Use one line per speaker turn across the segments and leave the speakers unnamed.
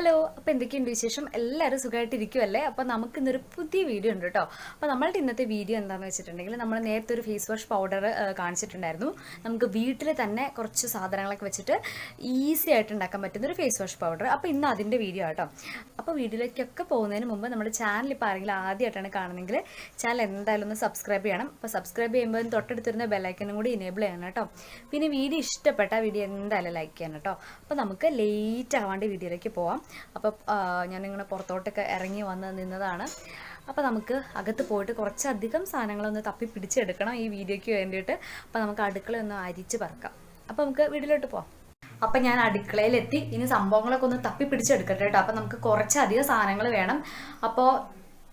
Hello, അപ്പോൾ എന്തൊക്കെയുണ്ട് വിശേഷം? എല്ലാവരും സുഖമായിട്ടിരിക്കുമല്ലേ? അപ്പോൾ നമുക്കിന്നൊരു പുതിയ വീഡിയോ ഉണ്ട് കേട്ടോ. അപ്പോൾ നമ്മളുടെ ഇന്നത്തെ വീഡിയോ എന്താണെന്ന് വെച്ചിട്ടുണ്ടെങ്കിൽ നമ്മൾ നേരത്തെ ഒരു ഫേസ് വാഷ് പൗഡർ കാണിച്ചിട്ടുണ്ടായിരുന്നു. നമുക്ക് വീട്ടിൽ തന്നെ കുറച്ച് സാധനങ്ങളൊക്കെ വെച്ചിട്ട് ഈസി ആയിട്ട് ഉണ്ടാക്കാൻ പറ്റുന്നൊരു ഫേസ് വാഷ് പൗഡർ. അപ്പോൾ ഇന്ന് അതിൻ്റെ വീഡിയോ ആട്ടോ. അപ്പോൾ വീഡിയോയിലേക്കൊക്കെ പോകുന്നതിന് മുമ്പ് നമ്മുടെ ചാനൽ ഇപ്പോൾ ആരെങ്കിലും ആദ്യമായിട്ടാണ് കാണുന്നതെങ്കിൽ ചാനൽ എന്തായാലും ഒന്ന് സബ്സ്ക്രൈബ് ചെയ്യണം. അപ്പോൾ സബ്സ്ക്രൈബ് ചെയ്യുമ്പോൾ തൊട്ടടുത്തിരുന്ന ബെല്ലൈക്കനും കൂടി ഇനേബിൾ ചെയ്യണം കേട്ടോ. പിന്നെ വീഡിയോ ഇഷ്ടപ്പെട്ട വീഡിയോ എന്തായാലും ലൈക്ക് ചെയ്യണം കേട്ടോ. അപ്പോൾ നമുക്ക് ലേറ്റ് ആവാണ്ട് വീഡിയോയിലേക്ക് പോവാം. അപ്പോൾ ഞാനിങ്ങനെ പുറത്തോട്ടൊക്കെ ഇറങ്ങി വന്ന് നിന്നതാണ്. അപ്പോൾ നമുക്ക് അകത്ത് പോയിട്ട് കുറച്ചധികം സാധനങ്ങളൊന്ന് തപ്പി പിടിച്ചെടുക്കണം ഈ വീഡിയോയ്ക്ക് വേണ്ടിയിട്ട്. അപ്പോൾ നമുക്ക് അടുക്കളയൊന്ന് അരിച്ച് പറക്കാം. അപ്പോൾ നമുക്ക് വീട്ടിലോട്ട് പോവാം. അപ്പം ഞാൻ അടുക്കളയിലെത്തി. ഇനി സംഭവങ്ങളൊക്കെ ഒന്ന് തപ്പി പിടിച്ചെടുക്കട്ടെ കേട്ടോ. അപ്പം നമുക്ക് കുറച്ചധികം സാധനങ്ങൾ വേണം. അപ്പോൾ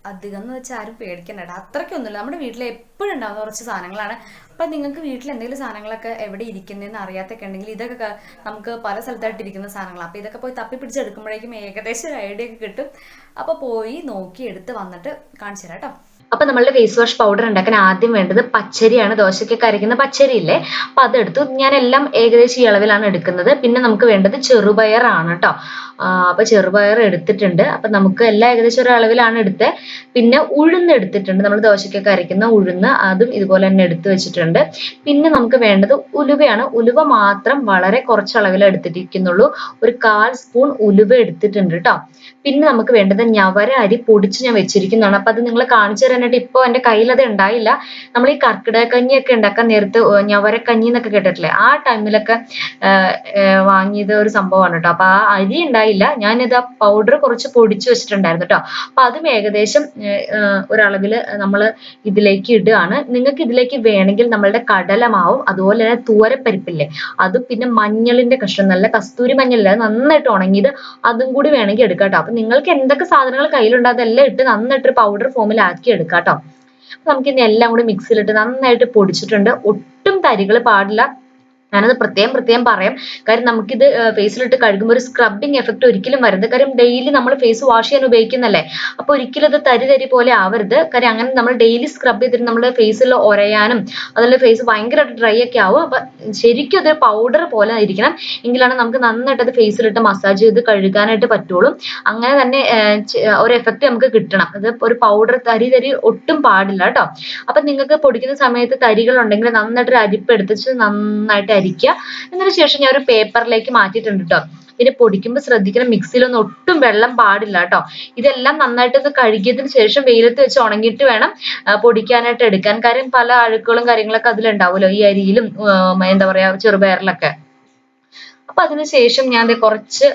അധികം എന്ന് വെച്ചാൽ ആരും പേടിക്കണ്ട കേട്ടോ, അത്രയ്ക്കൊന്നുമില്ല. നമ്മുടെ വീട്ടിൽ എപ്പോഴും ഉണ്ടാകുന്ന കുറച്ച് സാധനങ്ങളാണ്. അപ്പം നിങ്ങൾക്ക് വീട്ടിൽ എന്തെങ്കിലും സാധനങ്ങളൊക്കെ എവിടെ ഇരിക്കുന്നതെന്ന് അറിയാത്തൊക്കെ ഉണ്ടെങ്കിൽ ഇതൊക്കെ നമുക്ക് പല സ്ഥലത്തായിട്ട് ഇരിക്കുന്ന സാധനങ്ങളാണ്. അപ്പോൾ ഇതൊക്കെ പോയി തപ്പി പിടിച്ചെടുക്കുമ്പോഴേക്കും ഏകദേശം ഒരു ഐഡിയ ഒക്കെ കിട്ടും. അപ്പോൾ പോയി നോക്കി എടുത്ത് വന്നിട്ട് കാണിച്ചു തരാം കേട്ടോ. അപ്പൊ നമ്മളുടെ ഫേസ് വാഷ് പൗഡർ ഉണ്ടാക്കാൻ ആദ്യം വേണ്ടത് പച്ചരിയാണ്. ദോശയ്ക്കൊക്കെ അരയ്ക്കുന്ന പച്ചരി ഇല്ലേ, അപ്പൊ അതെടുത്തു. ഞാൻ എല്ലാം ഏകദേശം ഈ അളവിലാണ് എടുക്കുന്നത്. പിന്നെ നമുക്ക് വേണ്ടത് ചെറുപയറാണ് കേട്ടോ. അപ്പൊ ചെറുപയർ എടുത്തിട്ടുണ്ട്. അപ്പൊ നമുക്ക് എല്ലാം ഏകദേശം ഒരു അളവിലാണ് എടുത്തത്. പിന്നെ ഉഴുന്ന് എടുത്തിട്ടുണ്ട്. നമ്മൾ ദോശയ്ക്കൊക്കെ അരയ്ക്കുന്ന ഉഴുന്ന്, അതും ഇതുപോലെ തന്നെ എടുത്തു വെച്ചിട്ടുണ്ട്. പിന്നെ നമുക്ക് വേണ്ടത് ഉലുവയാണ്. ഉലുവ മാത്രം വളരെ കുറച്ച് അളവിൽ എടുത്തിരിക്കുന്നുള്ളൂ. ഒരു 1/4 സ്പൂൺ ഉലുവ എടുത്തിട്ടുണ്ട് കേട്ടോ. പിന്നെ നമുക്ക് വേണ്ടത് ഞവര അരി പൊടിച്ച് ഞാൻ വെച്ചിരിക്കുന്നതാണ്. അപ്പൊ അത് നിങ്ങൾ കാണിച്ചു തരാനായിട്ട് ഇപ്പോൾ എൻ്റെ കയ്യിൽ അത് ഉണ്ടായില്ല. നമ്മൾ ഈ കർക്കിടക കഞ്ഞിയൊക്കെ ഉണ്ടാക്കാൻ നേരത്ത് ഞവരക്കഞ്ഞി എന്നൊക്കെ കേട്ടിട്ടില്ലേ, ആ ടൈമിലൊക്കെ വാങ്ങിയത് ഒരു സംഭവമാണ് കേട്ടോ. അപ്പൊ ആ അരി ഉണ്ടായില്ല. ഞാനിത് ആ പൗഡർ കുറച്ച് പൊടിച്ചു വെച്ചിട്ടുണ്ടായിരുന്നു കേട്ടോ. അപ്പൊ അതും ഏകദേശം ഒരളവില് നമ്മൾ ഇതിലേക്ക് ഇടുകയാണ്. നിങ്ങൾക്ക് ഇതിലേക്ക് വേണമെങ്കിൽ നമ്മളുടെ കടലമാവും അതുപോലെ തന്നെ തൂവരപ്പരിപ്പില്ലേ അതും പിന്നെ മഞ്ഞളിന്റെ കഷ്ണം, നല്ല കസ്തൂരി മഞ്ഞളില്ല, നന്നായിട്ട് ഉണങ്ങിയത്, അതും കൂടി വേണമെങ്കിൽ എടുക്കാം കേട്ടോ. അപ്പൊ നിങ്ങൾക്ക് എന്തൊക്കെ സാധനങ്ങൾ കയ്യിലുണ്ടോ അതെല്ലാം ഇട്ട് നന്നായിട്ട് പൗഡർ ഫോമിൽ ആക്കി എടുക്കാം കേട്ടോ. നമുക്ക് ഇനി എല്ലാം കൂടി മിക്സിയിലിട്ട് നന്നായിട്ട് പൊടിച്ചിട്ടുണ്ട്. ഒട്ടും തരികൾ പാടില്ല. ഞാനത് പ്രത്യേകം പറയാം. കാര്യം നമുക്കിത് ഫേസിലിട്ട് കഴുകുമ്പോൾ ഒരു സ്ക്രബിങ് എഫക്ട് ഒരിക്കലും വരുന്നത്. കാര്യം ഡെയിലി നമ്മൾ ഫേസ് വാഷ് ചെയ്യാൻ ഉപയോഗിക്കുന്നല്ലേ. അപ്പൊ ഒരിക്കലും അത് തരി പോലെ ആവരുത്. കാര്യം അങ്ങനെ നമ്മൾ ഡെയിലി സ്ക്രബ് ചെയ്തിട്ട് നമ്മുടെ ഫേസിൽ ഒരയാനും അതുപോലെ ഫേസ് ഭയങ്കരമായിട്ട് ഡ്രൈ ഒക്കെ ആവും. അപ്പൊ ശരിക്കും അതൊരു പൗഡർ പോലെ ഇരിക്കണം. എങ്കിലാണ് നമുക്ക് നന്നായിട്ട് അത് ഫേസിലിട്ട് മസാജ് ചെയ്ത് കഴുകാനായിട്ട് പറ്റുള്ളൂ. അങ്ങനെ തന്നെ ഒരു എഫക്ട് നമുക്ക് കിട്ടണം. അത് ഒരു പൗഡർ തരി ഒട്ടും പാടില്ല കേട്ടോ. അപ്പൊ നിങ്ങൾക്ക് പൊടിക്കുന്ന സമയത്ത് തരികൾ ഉണ്ടെങ്കിൽ നന്നായിട്ട് ഒരു അരിപ്പ് എടുത്തിട്ട് നന്നായിട്ട് അരിക്കുക. എന്നതിന് ശേഷം ഞാൻ ഒരു പേപ്പറിലേക്ക് മാറ്റിയിട്ടുണ്ട് കേട്ടോ. പിന്നെ പൊടിക്കുമ്പോൾ ശ്രദ്ധിക്കണം, മിക്സിയിലൊന്നും ഒട്ടും വെള്ളം പാടില്ല കേട്ടോ. ഇതെല്ലാം നന്നായിട്ടൊന്ന് കഴുകിയതിന് ശേഷം വെയിലത്ത് വെച്ച് ഉണങ്ങിയിട്ട് വേണം പൊടിക്കാനായിട്ട് എടുക്കാൻ. കാര്യം പല അഴുക്കുകളും കാര്യങ്ങളൊക്കെ അതിലുണ്ടാവുമല്ലോ, ഈ അരിയിലും എന്താ പറയാ ചെറുപയറിലൊക്കെ. അപ്പൊ അതിനുശേഷം ഞാൻ കുറച്ച്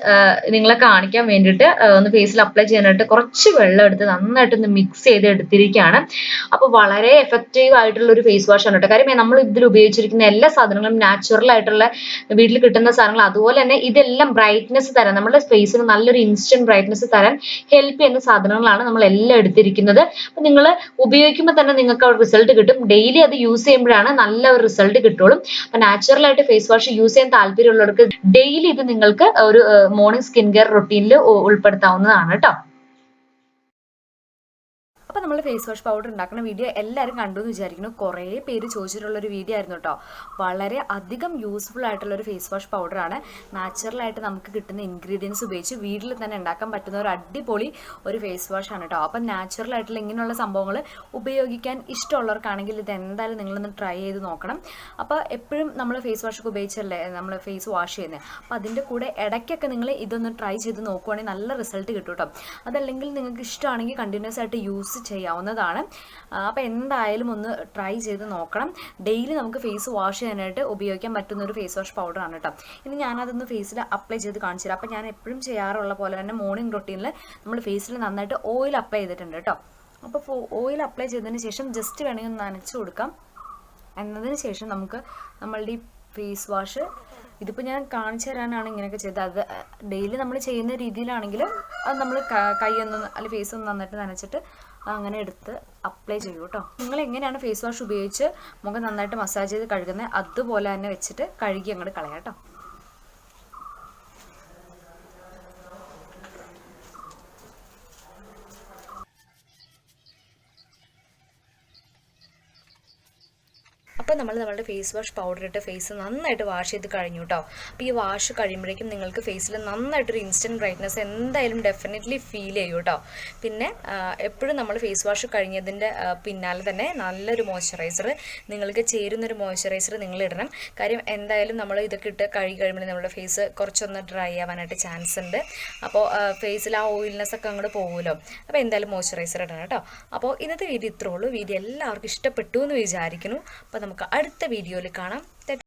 നിങ്ങളെ കാണിക്കാൻ വേണ്ടിയിട്ട് ഒന്ന് ഫേസിൽ അപ്ലൈ ചെയ്യാനായിട്ട് കുറച്ച് വെള്ളം എടുത്ത് നന്നായിട്ടൊന്ന് മിക്സ് ചെയ്ത് എടുത്തിരിക്കുകയാണ്. അപ്പൊ വളരെ എഫക്റ്റീവ് ആയിട്ടുള്ള ഒരു ഫേസ് വാഷ് ആണ് കേട്ടോ. കാര്യം നമ്മൾ ഇതിൽ ഉപയോഗിച്ചിരിക്കുന്ന എല്ലാ സാധനങ്ങളും നാച്ചുറൽ ആയിട്ടുള്ള വീട്ടിൽ കിട്ടുന്ന സാധനങ്ങൾ. അതുപോലെ തന്നെ ഇതെല്ലാം ബ്രൈറ്റ്നസ് തരാൻ, നമ്മുടെ ഫേസിന് നല്ലൊരു ഇൻസ്റ്റന്റ് ബ്രൈറ്റ്നസ് തരാൻ ഹെൽപ്പ് ചെയ്യുന്ന സാധനങ്ങളാണ് നമ്മൾ എല്ലാം എടുത്തിരിക്കുന്നത്. അപ്പൊ നിങ്ങൾ ഉപയോഗിക്കുമ്പോൾ തന്നെ നിങ്ങൾക്ക് ആ റിസൾട്ട് കിട്ടും. ഡെയിലി അത് യൂസ് ചെയ്യുമ്പോഴാണ് നല്ല ഒരു റിസൾട്ട് കിട്ടുള്ളൂ. അപ്പൊ നാച്ചുറൽ ആയിട്ട് ഫേസ് വാഷ് യൂസ് ചെയ്യാൻ താല്പര്യമുള്ളവർക്ക് ഡെയിലി ഇത് നിങ്ങൾക്ക് ഒരു മോർണിംഗ് സ്കിൻ കെയർ റൊട്ടീനിൽ ഉൾപ്പെടുത്താവുന്നതാണ് കേട്ടോ. അപ്പോൾ നമ്മൾ ഫേസ് വാഷ് പൗഡർ ഉണ്ടാക്കുന്ന വീഡിയോ എല്ലാവരും കണ്ടു എന്ന് വിചാരിക്കുന്നു. കുറേ പേര് ചോദിച്ചിട്ടുള്ളൊരു വീഡിയോ ആയിരുന്നു കേട്ടോ. വളരെ അധികം യൂസ്ഫുൾ ആയിട്ടുള്ളൊരു ഫേസ് വാഷ് പൗഡറാണ്. നാച്ചുറലായിട്ട് നമുക്ക് കിട്ടുന്ന ഇൻഗ്രീഡിയൻസ് ഉപയോഗിച്ച് വീട്ടിൽ തന്നെ ഉണ്ടാക്കാൻ പറ്റുന്ന ഒരു അടിപൊളി ഒരു ഫേസ് വാഷ് ആണ് കേട്ടോ. അപ്പം നാച്ചുറൽ ആയിട്ടുള്ള ഇങ്ങനെയുള്ള സംഭവങ്ങൾ ഉപയോഗിക്കാൻ ഇഷ്ടമുള്ളവർക്കാണെങ്കിൽ ഇത് എന്തായാലും നിങ്ങളൊന്ന് ട്രൈ ചെയ്ത് നോക്കണം. അപ്പോൾ എപ്പോഴും നമ്മൾ ഫേസ് വാഷ് ഒക്കെ ഉപയോഗിച്ചല്ലേ നമ്മൾ ഫേസ് വാഷ് ചെയ്യുന്നത്. അപ്പോൾ അതിൻ്റെ കൂടെ ഇടയ്ക്കൊക്കെ നിങ്ങൾ ഇതൊന്ന് ട്രൈ ചെയ്ത് നോക്കുവാണെങ്കിൽ നല്ല റിസൾട്ട് കിട്ടും കേട്ടോ. അതല്ലെങ്കിൽ നിങ്ങൾക്ക് ഇഷ്ടമാണെങ്കിൽ കണ്ടിന്യൂസ് ആയിട്ട് യൂസ് ചെയ്യാവുന്നതാണ്. അപ്പോൾ എന്തായാലും ഒന്ന് ട്രൈ ചെയ്ത് നോക്കണം. ഡെയിലി നമുക്ക് ഫേസ് വാഷ് ചെയ്യാനായിട്ട് ഉപയോഗിക്കാൻ പറ്റുന്ന ഒരു ഫേസ് വാഷ് പൗഡറാണ് കേട്ടോ. ഇനി ഞാനതൊന്ന് ഫേസിൽ അപ്ലൈ ചെയ്ത് കാണിച്ചു തരാം. അപ്പോൾ ഞാൻ എപ്പോഴും ചെയ്യാറുള്ള പോലെ തന്നെ മോർണിംഗ് റൊട്ടീനിൽ നമ്മൾ ഫേസിൽ നന്നായിട്ട് ഓയിൽ അപ്ലൈ ചെയ്തിട്ടുണ്ട് കേട്ടോ. അപ്പോൾ ഓയിൽ അപ്ലൈ ചെയ്തതിന് ശേഷം ജസ്റ്റ് വേണമെങ്കിൽ ഒന്ന് നനച്ച് കൊടുക്കാം. എന്നതിന് ശേഷം നമുക്ക് നമ്മളുടെ ഈ ഫേസ് വാഷ്, ഇതിപ്പോൾ ഞാൻ കാണിച്ചു തരാനാണ് ഇങ്ങനെയൊക്കെ ചെയ്തത്. അത് ഡെയിലി നമ്മൾ ചെയ്യുന്ന രീതിയിലാണെങ്കിൽ അത് നമ്മൾ കൈയൊന്നും അല്ലെങ്കിൽ ഫേസ് ഒന്ന് നന്നായിട്ട് നനച്ചിട്ട് അങ്ങനെ എടുത്ത് അപ്ലൈ ചെയ്യൂ കേട്ടോ. നിങ്ങൾ എങ്ങനെയാണ് ഫേസ് വാഷ് ഉപയോഗിച്ച് മുഖം നന്നായിട്ട് മസാജ് ചെയ്ത് കഴുകുന്നത് അതുപോലെ തന്നെ വെച്ചിട്ട് കഴുകി അങ്ങോട്ട് കളയാം കേട്ടോ. അപ്പോൾ നമ്മളുടെ ഫേസ് വാഷ് പൗഡർ ഇട്ട് ഫേസ് നന്നായിട്ട് വാഷ് ചെയ്ത് കഴിഞ്ഞു കേട്ടോ. അപ്പോൾ ഈ വാഷ് കഴിയുമ്പോഴേക്കും നിങ്ങൾക്ക് ഫേസിൽ നന്നായിട്ടൊരു ഇൻസ്റ്റൻറ്റ് ബ്രൈറ്റ്നസ് എന്തായാലും ഡെഫിനറ്റ്ലി ഫീൽ ചെയ്യും കേട്ടോ. പിന്നെ എപ്പോഴും നമ്മൾ ഫേസ് വാഷ് കഴിഞ്ഞതിൻ്റെ പിന്നാലെ തന്നെ നല്ലൊരു മോയ്സ്ചറൈസർ, നിങ്ങൾക്ക് ചേരുന്നൊരു മോയ്സ്ചറൈസർ നിങ്ങൾ ഇടണം. കാര്യം എന്തായാലും നമ്മൾ ഇതൊക്കെ ഇട്ട് കഴുകി കഴിയുമ്പോൾ നമ്മുടെ ഫേസ് കുറച്ചൊന്ന് ഡ്രൈ ആവാനായിട്ട് ചാൻസ് ഉണ്ട്. അപ്പോൾ ഫേസിൽ ആ ഓയിൽനെസ് ഒക്കെ അങ്ങോട്ട് പോകുമല്ലോ. അപ്പോൾ എന്തായാലും മോയ്സ്ചറൈസർ ഇടണം കേട്ടോ. അപ്പോൾ ഇന്നത്തെ വീഡിയോ ഇത്രേ ഉള്ളൂ. വീഡിയോ എല്ലാവർക്കും ഇഷ്ടപ്പെട്ടു എന്ന് വിചാരിക്കുന്നു. അപ്പോൾ നമുക്ക് അടുത്ത വീഡിയോയിൽ കാണാം.